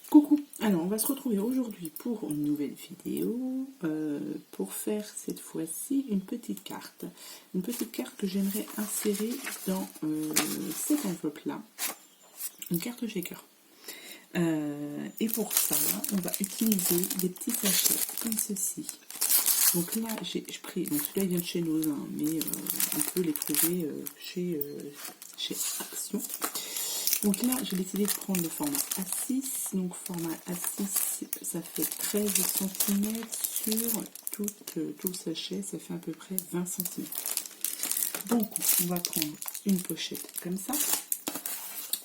Coucou, alors on va se retrouver aujourd'hui pour une nouvelle vidéo pour faire cette fois-ci une petite carte que j'aimerais insérer dans cette enveloppe-là, une carte shaker. Et pour ça, on va utiliser des petits sachets comme ceci. Donc là, j'ai pris, donc celui-là il vient de chez Noz, hein, mais on peut les trouver chez Action. Donc là, j'ai décidé de prendre le format A6. Donc format A6, ça fait 13 cm sur tout le sachet, ça fait à peu près 20 cm. Donc on va prendre une pochette comme ça.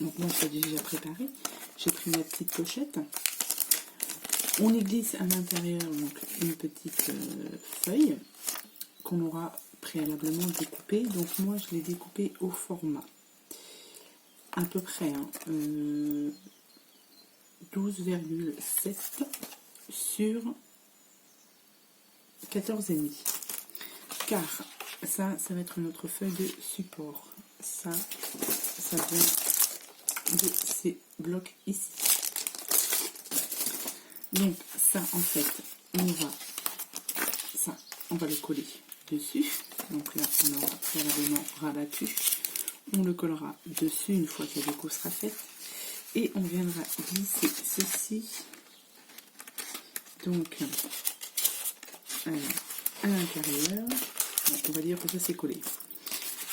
Donc moi, je l'ai déjà préparé. J'ai pris ma petite pochette. On y glisse à l'intérieur donc une petite feuille qu'on aura préalablement découpée. Donc moi, je l'ai découpée au format à peu près 12,7 sur 14,5. Car ça va être notre feuille de support. Ça vient de ces blocs ici. Donc ça, en fait, on va le coller dessus. Donc là, on aura préalablement rabattu. On le collera dessus une fois que la déco sera faite. Et on viendra glisser ceci donc à l'intérieur. On va dire que ça c'est collé.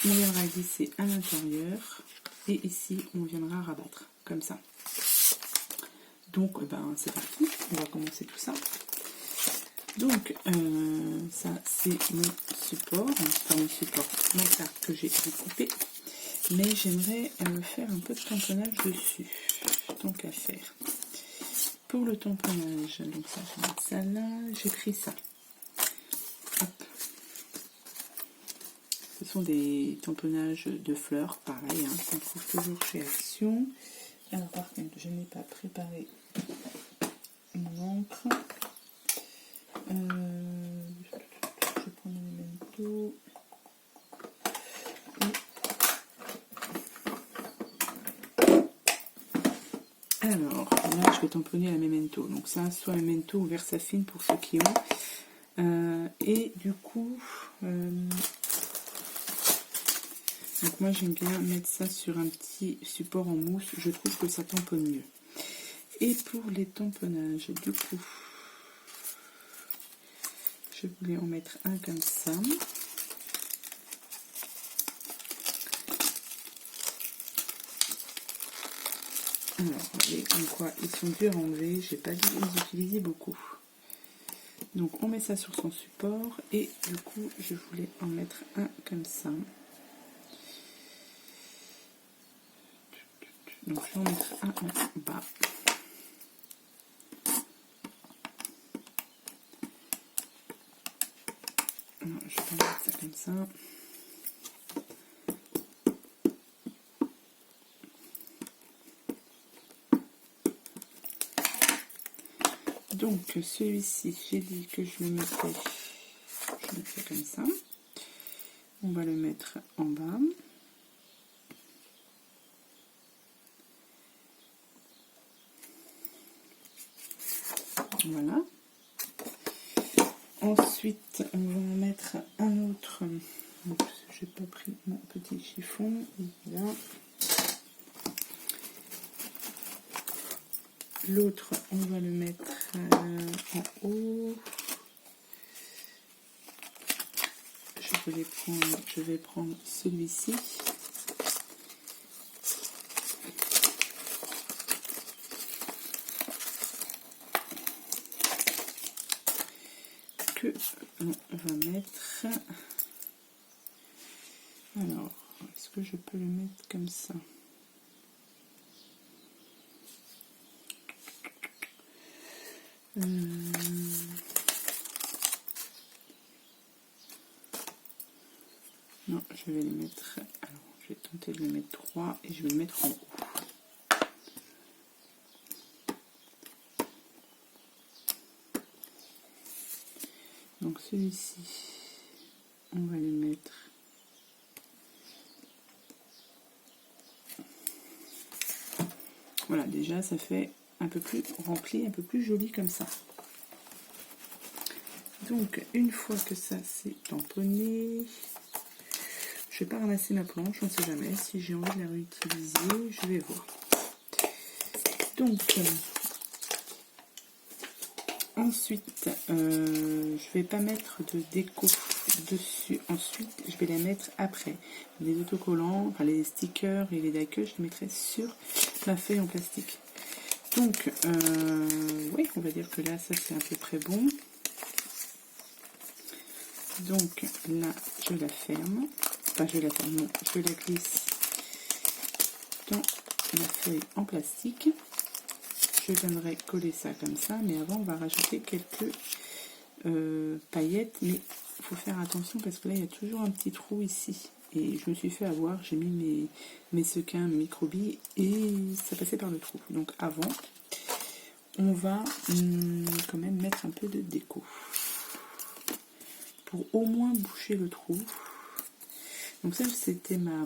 On viendra glisser à l'intérieur et ici on viendra rabattre comme ça. Donc c'est parti, on va commencer tout ça. Donc ça c'est mon support, ma carte que j'ai découpée. Mais j'aimerais faire un peu de tamponnage dessus, tant qu'à faire. Pour le tamponnage, donc ça, je vais mettre ça là, j'ai pris ça. Hop. Ce sont des tamponnages de fleurs, pareil, hein, qu'on trouve toujours chez Action. Alors par contre, je n'ai pas préparé mon encre. Je prends mon memento. Alors, là, je vais tamponner la Memento. Donc, ça, soit Memento ou Versafine pour ceux qui ont. Et du coup, donc moi, j'aime bien mettre ça sur un petit support en mousse. Je trouve que ça tamponne mieux. Et pour les tamponnages, du coup, je voulais en mettre un comme ça. Alors, voyez, comme quoi ils sont durs à enlever, j'ai pas dû les utiliser beaucoup. Donc on met ça sur son support et du coup je voulais en mettre un comme ça. Donc je vais en mettre un en bas. Non, je vais pas mettre ça comme ça. Donc celui-ci, j'ai dit que je le mettais comme ça. On va le mettre en bas. Voilà. Ensuite, on va en mettre un autre. Je n'ai pas pris mon petit chiffon. Là. L'autre, on va le mettre en haut. Je vais prendre celui-ci. Que on va mettre. Alors, est-ce que je peux le mettre comme ça? Non, je vais le mettre. Alors, je vais tenter de le mettre 3 et je vais le mettre en haut. Donc celui-ci, on va le mettre voilà, déjà ça fait un peu plus rempli, un peu plus joli comme ça. Donc une fois que ça c'est tamponné, je vais pas ramasser ma planche, on ne sait jamais, si j'ai envie de la réutiliser, je vais voir. Donc ensuite, je vais pas mettre de déco dessus. Ensuite, je vais la mettre après. Les autocollants, enfin les stickers et les daqueux, je les mettrai sur ma feuille en plastique. Donc, oui, on va dire que là, ça c'est à peu près bon. Donc là, je la ferme. Enfin, je la ferme, non, je la glisse dans la feuille en plastique. Je viendrai coller ça comme ça, mais avant on va rajouter quelques paillettes, mais il faut faire attention parce que là il y a toujours un petit trou ici et je me suis fait avoir, j'ai mis mes sequins, mes microbilles et ça passait par le trou. Donc avant on va quand même mettre un peu de déco pour au moins boucher le trou. Donc ça c'était ma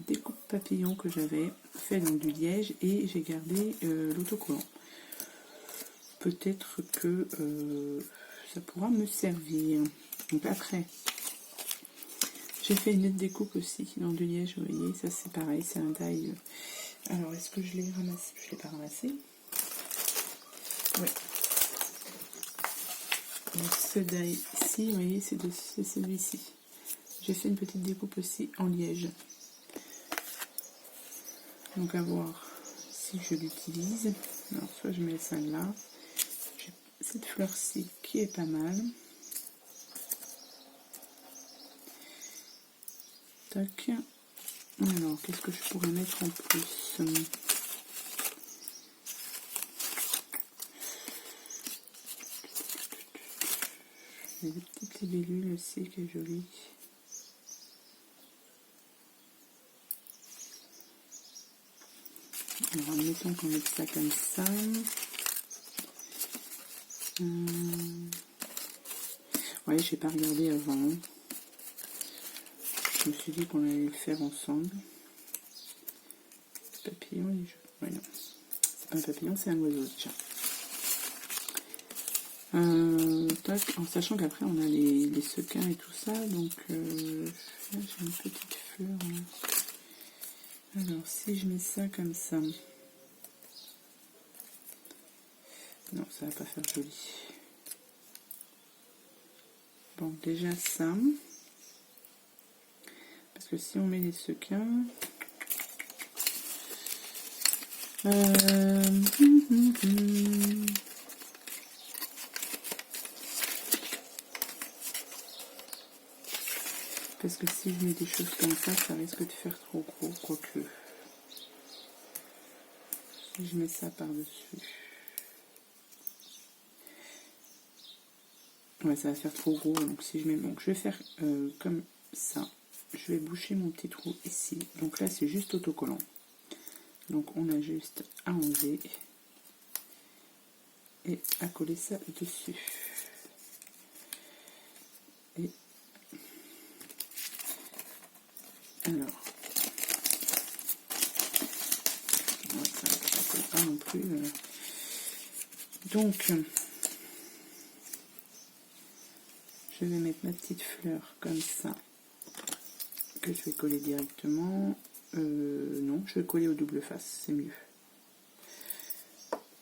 découpe papillon que j'avais fait dans du liège et j'ai gardé l'autocollant. Peut-être que ça pourra me servir. Donc après, j'ai fait une autre découpe aussi dans du liège, vous voyez, ça c'est pareil, c'est un die. Alors est-ce que je l'ai ramassé? Je ne l'ai pas ramassé. Oui. Donc ce die ici, vous voyez, c'est celui-ci. J'ai fait une petite découpe aussi en liège. Donc à voir si je l'utilise. Alors soit je mets celle-là. Cette fleur-ci qui est pas mal. Tac. Alors, qu'est-ce que je pourrais mettre en plus? Il y a des petites libellules aussi qui est jolie. Alors, admettons qu'on mette ça comme ça. Ouais, j'ai pas regardé avant. Je me suis dit qu'on allait le faire ensemble. Papillon, ouais, non. C'est pas un papillon, c'est un oiseau déjà. Tac, en sachant qu'après on a les sequins et tout ça, donc là j'ai une petite fleur. Là. Alors si je mets ça comme ça, non, ça va pas faire joli. Bon, déjà ça. Parce que si on met les sequins... Parce que si je mets des choses comme ça risque de faire trop gros, quoique. Si je mets ça par-dessus... Ouais, ça va faire trop gros, donc si je mets... Donc je vais faire comme ça. Je vais boucher mon petit trou ici. Donc là, c'est juste autocollant. Donc on a juste à enlever et à coller ça dessus. Et alors, ouais, ça colle pas non plus. Donc, je vais mettre ma petite fleur comme ça, que je vais coller directement. Non, je vais coller au double face, c'est mieux.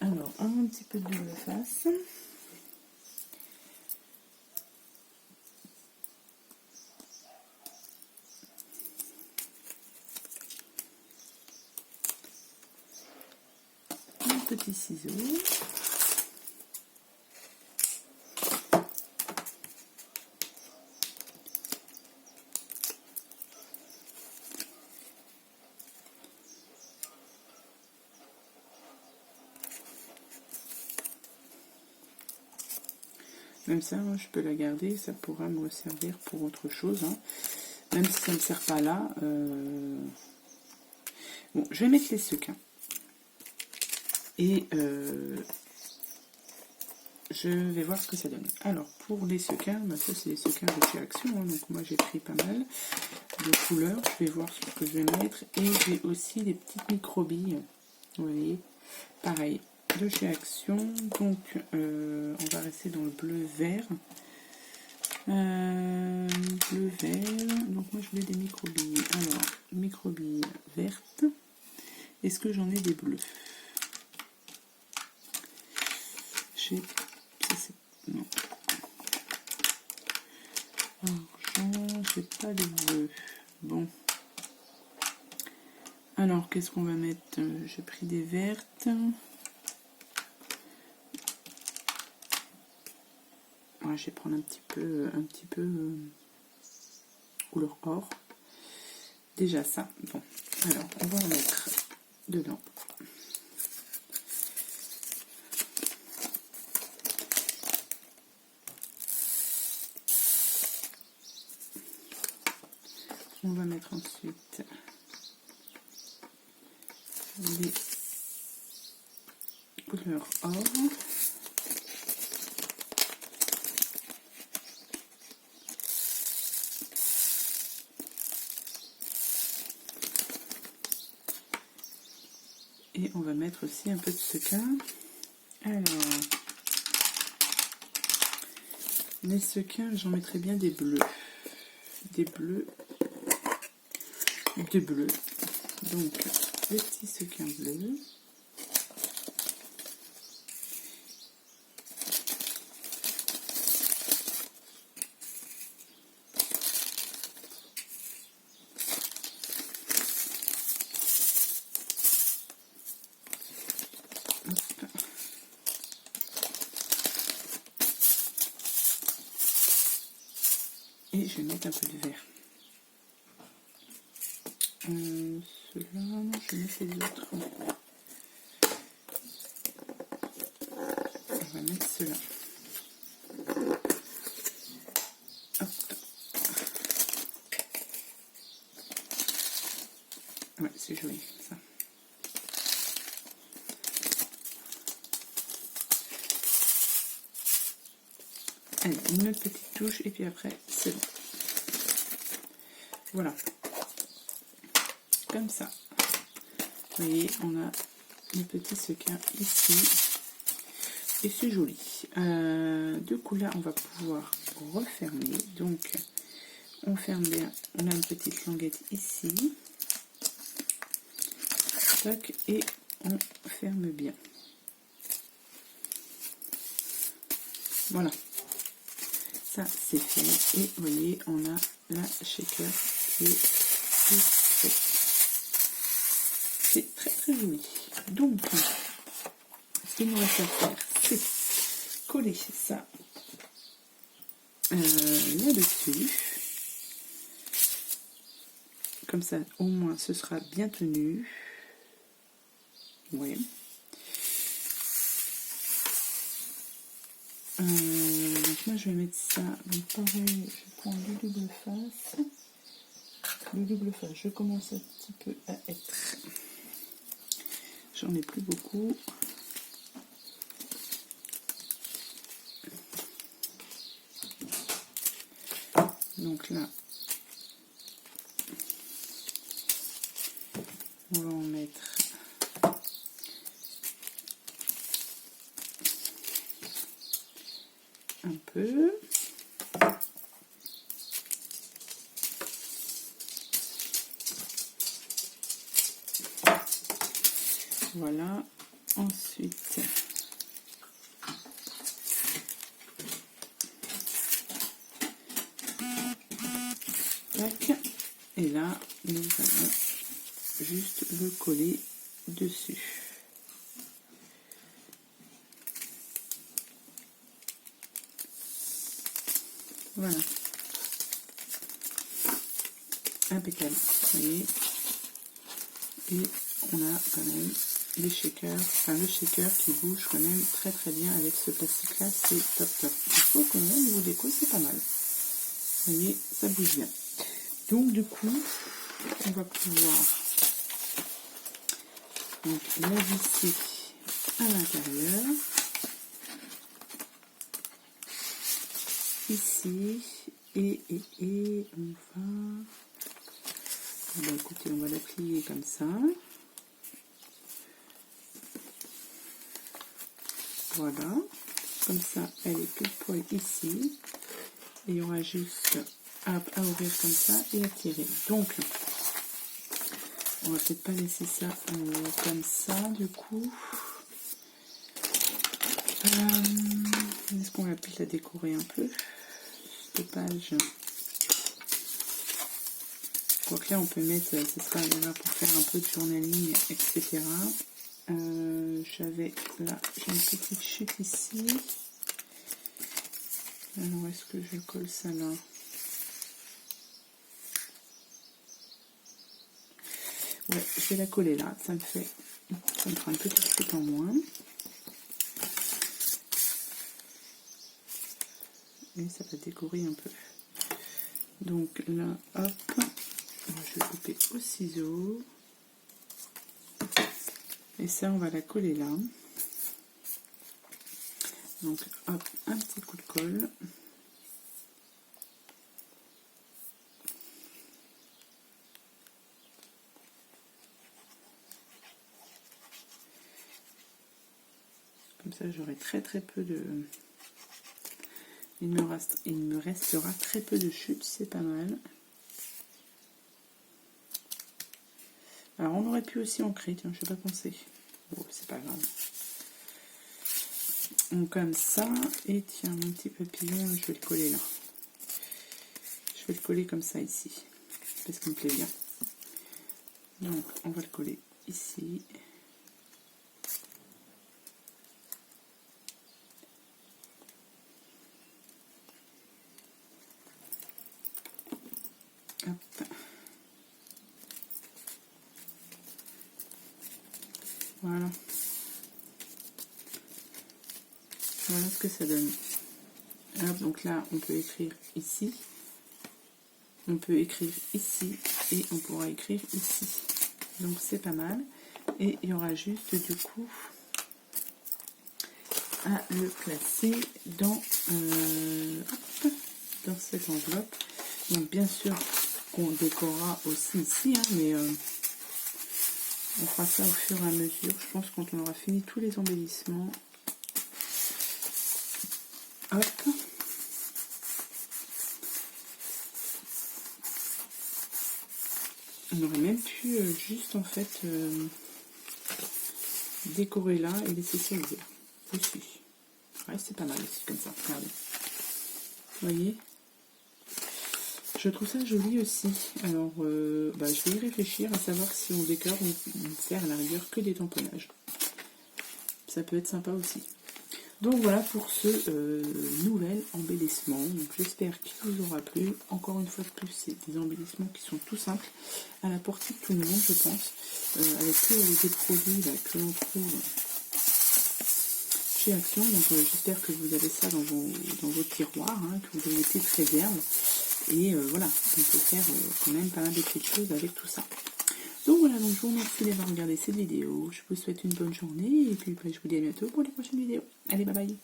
Alors, un petit peu de double face. Un petit ciseau. Même ça, moi, je peux la garder, ça pourra me servir pour autre chose. Hein. Même si ça ne me sert pas là. Bon, je vais mettre les sequins. Et je vais voir ce que ça donne. Alors, pour les sequins, bah, ça c'est les sequins de chez Action. Hein, donc moi j'ai pris pas mal de couleurs. Je vais voir ce que je vais mettre. Et j'ai aussi des petites microbilles. Vous voyez, pareil. de chez Action. Donc on va rester dans le bleu vert. Bleu vert. Donc moi je voulais des microbilles. Alors microbilles vertes. Est-ce que j'en ai des bleus? Non. Argent, j'ai pas de bleu. Bon. Alors, qu'est-ce qu'on va mettre? J'ai pris des vertes. Ouais, je vais prendre un petit peu couleur or. Déjà ça. Bon. Alors, on va en mettre dedans. On va mettre ensuite les couleurs or. Et on va mettre aussi un peu de sequin. Alors, les sequins, j'en mettrai bien des bleus. Des bleus. Des bleus. Donc, le petit sequin bleu. Et je vais mettre un peu de vert. Ceux-là, je vais mettre les autres. On va mettre ceux-là. Ouais, c'est joli, ça. Allez, une autre petite touche, et puis après, c'est bon. Voilà. Comme ça. Vous voyez, on a le petit sequin ici. Et c'est joli. Du coup, là, on va pouvoir refermer. Donc, on ferme bien. On a une petite languette ici. Tac, et on ferme bien. Voilà. Ça, c'est fait. Et vous voyez, on a la shaker qui est faite. C'est très très joli. Donc, ce qu'il nous reste à faire, c'est coller ça là-dessus. Comme ça, au moins, ce sera bien tenu. Oui. Donc moi, je vais mettre ça. Donc pareil, je prends du double face. Le double face, je commence un petit peu à être. J'en ai plus beaucoup. Donc là, on va en mettre un peu. Voilà. Ensuite, tac. Et là, nous allons juste le coller dessus. Voilà. Impeccable. Vous voyez. Et on a quand même les shakers, enfin le shaker qui bouge quand même très très bien avec ce plastique là, c'est top top. Il faut quand même, au niveau déco, c'est pas mal. Vous voyez, ça bouge bien. Donc du coup, on va pouvoir donc la visser à l'intérieur. Ici, et on va... Bah, écoutez, on va la plier comme ça. Voilà, comme ça elle est pile poil ici. Et il y aura juste à ouvrir comme ça et à tirer. Donc on va peut-être pas laisser ça comme ça du coup. Est-ce qu'on va peut-être la décorer un peu cette page? Donc là on peut mettre, ce sera là pour faire un peu de journaling, etc. J'avais là, j'ai une petite chute ici. Alors est-ce que je colle ça là? Ouais, je vais la coller là, ça me fera une petite chute en moins. Et ça va décorer un peu. Donc là, hop, je vais couper au ciseau. Et ça, on va la coller là. Donc hop, un petit coup de colle. Comme ça, j'aurai très peu de... Il me restera très peu de chute, c'est pas mal. Alors, on aurait pu aussi ancrer, tiens, je n'ai pas pensé. Bon, c'est pas grave. Donc, comme ça, et tiens, mon petit papillon, je vais le coller là. Je vais le coller comme ça ici, parce qu'il me plaît bien. Donc, on va le coller ici. Hop. Voilà. Voilà ce que ça donne. Hop, donc là, on peut écrire ici. On peut écrire ici. Et on pourra écrire ici. Donc c'est pas mal. Et il y aura juste du coup à le placer dans, dans cette enveloppe. Donc bien sûr qu'on décorera aussi ici, hein, mais on fera ça au fur et à mesure. Je pense quand on aura fini tous les embellissements. Hop. On aurait même pu juste en fait décorer là et laisser ça ouvert aussi. Ouais, c'est pas mal aussi comme ça, regardez. Vous voyez? Je trouve ça joli aussi. Alors, je vais y réfléchir à savoir si on décore ou faire à la rigueur que des tamponnages. Ça peut être sympa aussi. Donc voilà pour ce nouvel embellissement. Donc j'espère qu'il vous aura plu. Encore une fois de plus, c'est des embellissements qui sont tout simples, à la portée de tout le monde, je pense, avec que des produits là, que l'on trouve chez Action. Donc j'espère que vous avez ça dans vos tiroirs, hein, que vous avez des petites réserves. Et voilà, on peut faire quand même pas mal de petites choses avec tout ça. Donc voilà, donc je vous remercie d'avoir regardé cette vidéo. Je vous souhaite une bonne journée et puis je vous dis à bientôt pour les prochaines vidéos. Allez, bye bye.